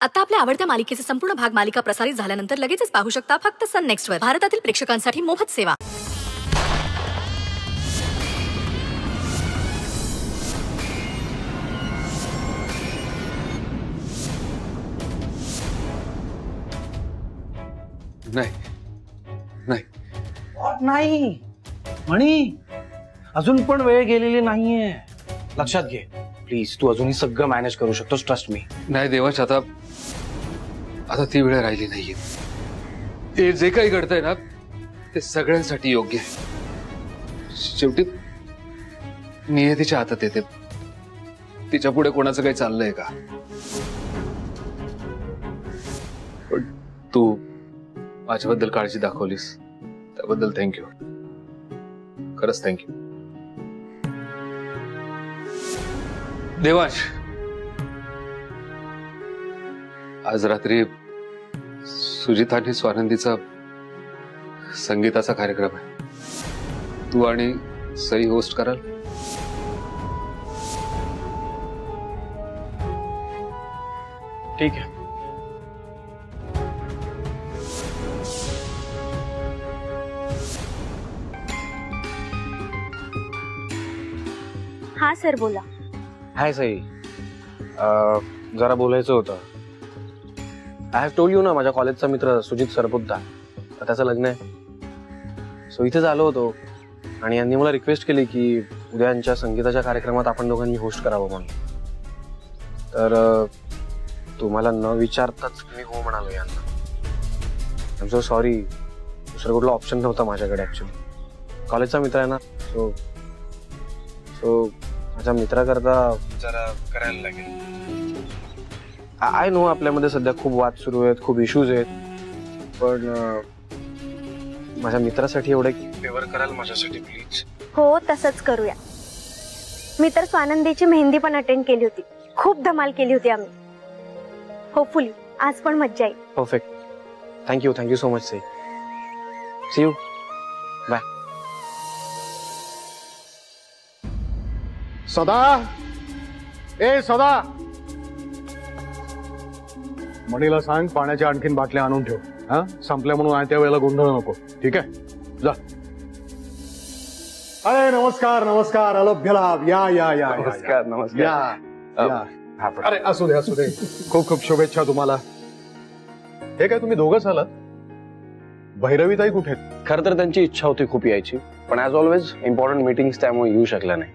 आता आपल्या आवडत्या मालिकेचे संपूर्ण भाग मालिका प्रसारित झाल्यानंतर लगेचच पाहू शकता फक्त सन नेक्स्ट वर. भारतातील प्रेक्षकांसाठी मोफत सेवा. नाही नाही नाही म्हणी, अजून पण वेळ गेलेली नाहीये. लक्षात घे प्लीज, तू अजूनही सगळं मॅनेज करू शकतोस, ट्रस्ट मी. नाही देवांश, आता ती वेळ राहिली नाहीये. ते जे काही घडतंय ना ते सगळ्यांसाठी योग्य आहे. शेवटी नियतीच्या हातात येते. तिच्या पुढे कोणाचं काही चाललंय का? पण तू माझ्याबद्दल काळजी दाखवलीस त्याबद्दल थँक्यू. खरंच थँक्यू. देवांश, आज रात्री सुजित आणि स्वानंदीचा संगीताचा कार्यक्रम आहे. तू आणि सई होस्ट कराल? ठीक आहे. हाँ सर बोला. हाय सई, जरा बोलायचं होतं. आय हॅव टोल्ड यू ना, माझ्या कॉलेजचा मित्र सुजित सरपुत्ता, त्याचं लग्न आहे. सो इथेच आलो होतो आणि यांनी मला रिक्वेस्ट केली की उद्यांच्या संगीताच्या कार्यक्रमात आपण दोघांनी होस्ट करावं म्हणून. तर तुम्हाला न विचारताच मी हो म्हणालो यांना. आय एम सो सॉरी, दुसरा कुठला ऑप्शन नव्हता माझ्याकडे ऍक्च्युली. कॉलेजचा मित्र आहे ना, सो माझ्या मित्राकरता जरा करायला लागेल. आय नो आपल्यामध्ये सध्या खूप वाद सुरू आहेत, खूप इश्यूज आहेत, पण माझ्या मित्रासाठी एवढं फेवर कराल माझ्यासाठी प्लीज. हो तसंच करूया. मी तर स्वानंदीची मेहंदी पण अटेंड केली होती. खूप धमाल केली होती आम्ही. होपफुली आज पण मज्जा येईल. Perfect. Thank you so much Sai. See you. Bye. Sada, ए सदा, मणीला सांग पाण्याच्या आणखीन बाटल्या आणून ठेव. हा, संपल्या म्हणून आयत्या वेळेला गोंधळ नको. ठीक आहे, जा. अरे नमस्कार नमस्कार, अलोभ्य लाभ. या या या. नमस्कार नमस्कार. या. अरे असू दे. खूप खूप शुभेच्छा तुम्हाला. हे काय तुम्ही दोघंच आलात? भैरवीताई कुठे? खरं तर त्यांची इच्छा होती खूप यायची, पण ॲज ऑलवेज इम्पॉर्टंट मीटिंग्स त्यामुळे येऊ शकल्या नाही.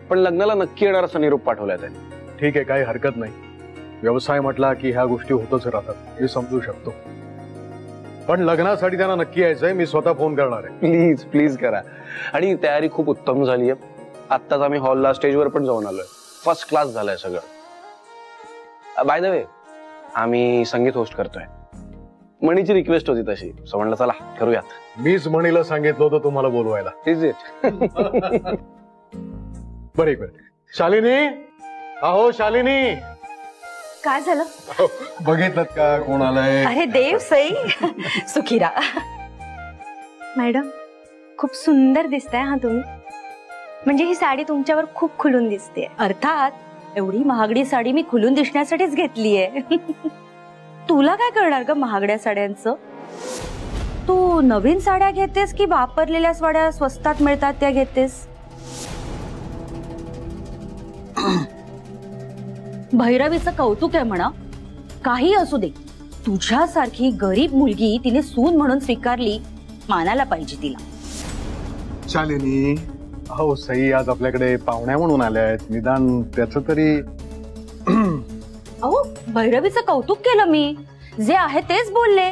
पण लग्नाला नक्की येणार असा निरोप पाठवलाय त्यांनी. ठीक आहे, काही हरकत नाही. व्यवसाय म्हटला की ह्या गोष्टी होतच राहतात, हे समजू शकतो. पण लग्नासाठी त्यांना नक्की यायचंय. मी स्वतः फोन करणार आहे. प्लीज प्लीज करा. आणि तयारी खूप उत्तम झाली आहे. आत्ताच आम्ही हॉलला स्टेजवर पण जाऊन आलोय. फर्स्ट क्लास झालंय सगळं. बाय द वे, आम्ही संगीत होस्ट करतोय. मणीची रिक्वेस्ट होती तशी, सो म्हणलं चला करूयात. मीच मणीला सांगितलं होतं तुम्हाला बोलवायला. Is it? बरं एक मिनिट. शालिनी, अहो शालिनी. काय झालं? बघितलं का कोण आलंय? अरे देव, सई. सुखीरा. मॅडम खूप सुंदर दिसताय हा तुम्ही. म्हणजे ही साडी तुमच्यावर खूप खुलून दिसते. अर्थात एवढी महागडी साडी मी खुलून दिसण्यासाठीच घेतलीये. तुला काय करणार ग महागड्या साड्यांचं? तू नवीन साड्या घेतेस की वापरलेल्या साड्या स्वस्तात मिळतात त्या घेतेस? भैरवीचं कौतुक आहे म्हणा. काही असू दे, तुझ्यासारखी गरीब मुलगी तिने सून म्हणून स्वीकारली, मानायला पाहिजे तिला. शालिनी, हो सई आज आपल्याकडे पाहुण्या म्हणून आल्या आहेत, निदान त्याचं तरी. अहो भैरवीचं कौतुक केलं मी. जे आहे तेच बोलले.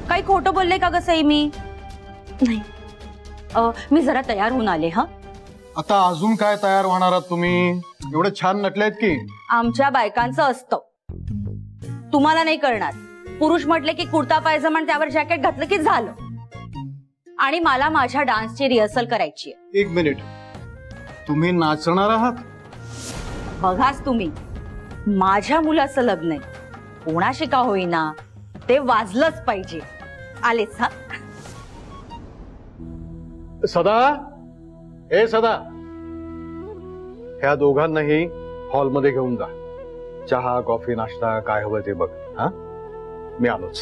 काही खोटं बोलले का ग सई मी? नाही. मी जरा तयार होऊन आले. हा, आता अजून काय तयार होणार आहात तुम्ही? एवढे छान नटलेत की. आमच्या बायकांचं असतं, तुम्हाला नाही करणार. पुरुष म्हटले की कुर्ता पायजमा आणि त्यावर जॅकेट घातलं की झालं. आणि मला माझ्या डान्सची रिहर्सल करायची आहे. एक मिनिट, तुम्ही नाचणार आहात? बघाच तुम्ही, माझ्या मुलाचं लग्न आहे, कोणाशी का होईना ते वाजलंच पाहिजे. आलेच. हा सदा, ए सदा, ह्या दोघांनाही हॉलमध्ये घेऊन जा. चहा कॉफी नाश्ता काय हवं ते बघ. हा, मी आलोच.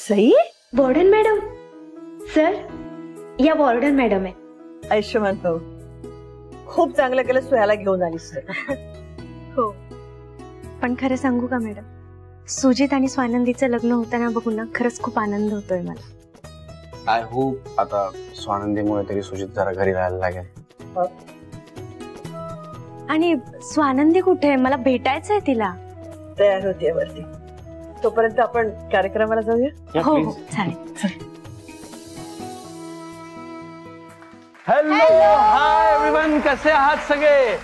Sai, warden madam. सर, या वॉर्डन मॅडम आहे. आयुष्यमान भाऊ, खूप चांगलं केलं सोयाला घेऊन आलीस. हो, पण खरं सांगू का मॅडम, सुजित आणि स्वानंदीचं लग्न होताना बघून ना खरंच खूप आनंद होतोय मला. आय होप आता स्वानंदीमुळे तरी सुजित जरा घरी राहायला लागेल. आणि स्वानंदी कुठे आहे? मला भेटायचंय तिला. तयार होतीये वरती. तोपर्यंत आपण कार्यक्रमाला जाऊया. हो हो, चालेल. हॅलो, हाय एव्हरीवन, कसे आहात सगळे?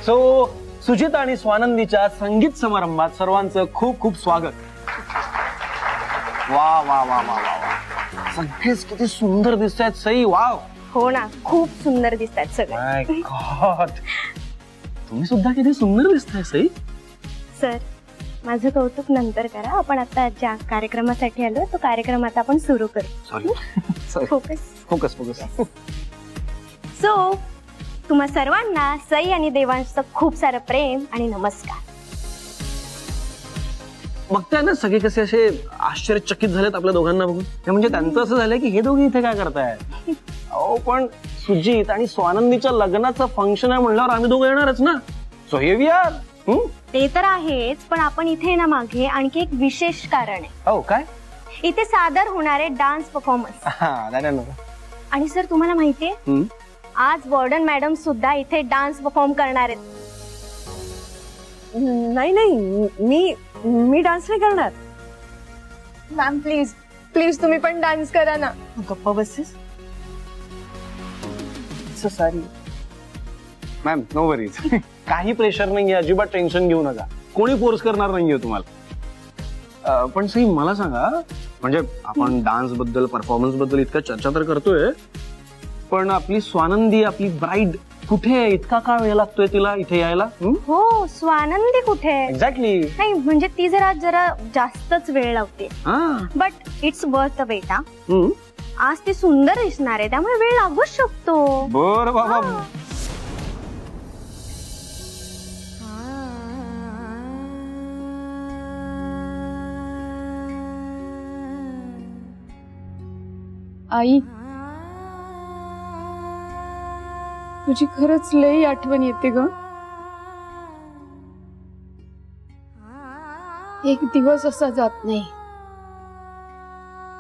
सो सुजित आणि स्वानंदीच्या संगीत समारंभात सर्वांचं खूप खूप स्वागत. वा वा वा वा वा वा, सगळेच किती सुंदर दिसत आहेत. सई, वाव. हो ना, खूप सुंदर दिसतात सगळे. माय गॉड, तुम्ही सुद्धा किती सुंदर दिसताय सई. सर, माझं कौतुक नंतर करा. आपण आता ज्या कार्यक्रमासाठी आलो तो कार्यक्रम आता आपण सुरू करू. Sorry, focus. Focus focus. So तुम्हा सर्वांना सई आणि देवांशचं खूप सारं प्रेम आणि नमस्कार. बघताय ना सगळे कसे असे आश्चर्यचकित झालेत आपल्या दोघांना बघून. म्हणजे त्यांचं असं झालंय की हे दोघे इथे काय करताय. अहो, पण सुजित आणि स्वानंदीच्या लग्नाचं फंक्शन आहे म्हणल्यावर आम्ही दोघं येणारच ना. सो हे वी आर. ते तर आहेच, पण आपण इथे ना मागे आणखी एक विशेष कारण आहे. हो, काय? इथे सादर होणारे डान्स परफॉर्मन्स. आणि सर, तुम्हाला माहितीये आज वॉर्डन मॅडम सुद्धा इथे डान्स परफॉर्म करणार आहेत. नाही नाही, मी डान्स नाही करणार. मॅम प्लीज प्लीज तुम्ही पण डान्स करा ना. गप्पा बसेस. So sorry ma'am, no worries. काही प्रेशर नाहीये, अजिबात टेन्शन घेऊ नका. कोणी फोर्स करणार नाहीये तुम्हाला. पण सई, मला सांगा, म्हणजे आपण डान्स बद्दल परफॉर्मन्स बद्दल इतका चर्चा तर करतोय, पण आपली स्वानंदी, आपली ब्राईड कुठे आहे? इतका का वेळ लागतोय तिला इथे यायला? हो, स्वानंदी कुठे आहे? एक्झॅक्टली. नाही म्हणजे ती जरा जास्तच वेळ लावते. But it's worth the wait. आज ती सुंदर दिसणार आहे, त्यामुळे वेळ लागूच शकतो. बर बाबा. आई, तुझी खरंच लई आठवण येते ग. एक दिवस असा जात नाही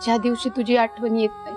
ज्या दिवशी तुझी आठवण येत नाही.